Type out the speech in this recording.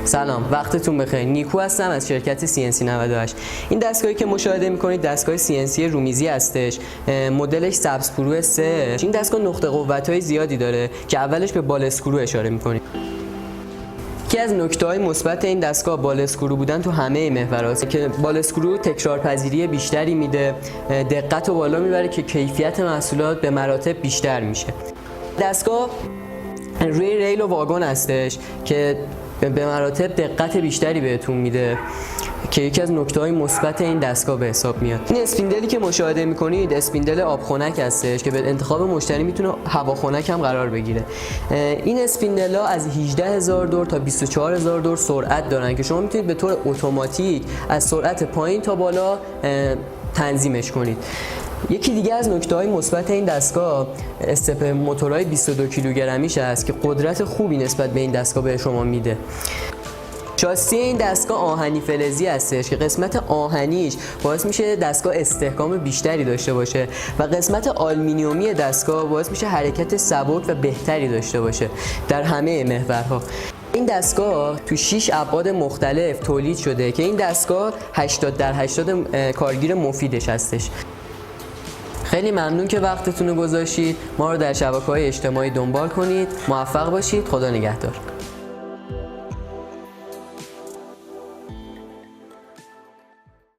سلام، وقتتون بخیر. نیکو هستم از شرکت CNC 98. این دستگاهی که مشاهده میکنید دستگاه CNC رومیزی هستش. مدلش سبز پرو 3. این دستگاه نقطه قوت‌های زیادی داره که اولش به بال اسکرو اشاره میکنید. یکی از نکته‌های مثبت این دستگاه بال اسکرو بودن تو همه محورات که بال اسکرو تکرارپذیری بیشتری میده، دقت رو بالا میبره که کیفیت محصولات به مراتب بیشتر میشه. دستگاه روی ریل و واگن هستش که به مراتب دقت بیشتری بهتون میده که یکی از نکته‌های مثبت این دستگاه به حساب میاد. این اسپیندلی که مشاهده میکنید اسپیندل آب خنک هستش که به انتخاب مشتری میتونه هوا خنک هم قرار بگیره. این اسپیندل‌ها از 18000 دور تا 24000 دور سرعت دارن که شما میتونید به طور اتوماتیک از سرعت پایین تا بالا تنظیمش کنید. یکی دیگه از نکته‌های مثبت این دستگاه استپ موتورهای 22 کیلوگرمیش است که قدرت خوبی نسبت به این دستگاه به شما میده. شاسی این دستگاه آهنی فلزی هستش که قسمت آهنیش باعث میشه دستگاه استحکام بیشتری داشته باشه و قسمت آلومینیومی دستگاه باعث میشه حرکت سبک و بهتری داشته باشه در همه محورها. این دستگاه تو 6 ابعاد مختلف تولید شده که این دستگاه 80/80 کارگیر مفیدش هستش. خیلی ممنون که وقتتون رو گذاشتید. ما رو در شبکه‌های اجتماعی دنبال کنید. موفق باشید. خدا نگهدار.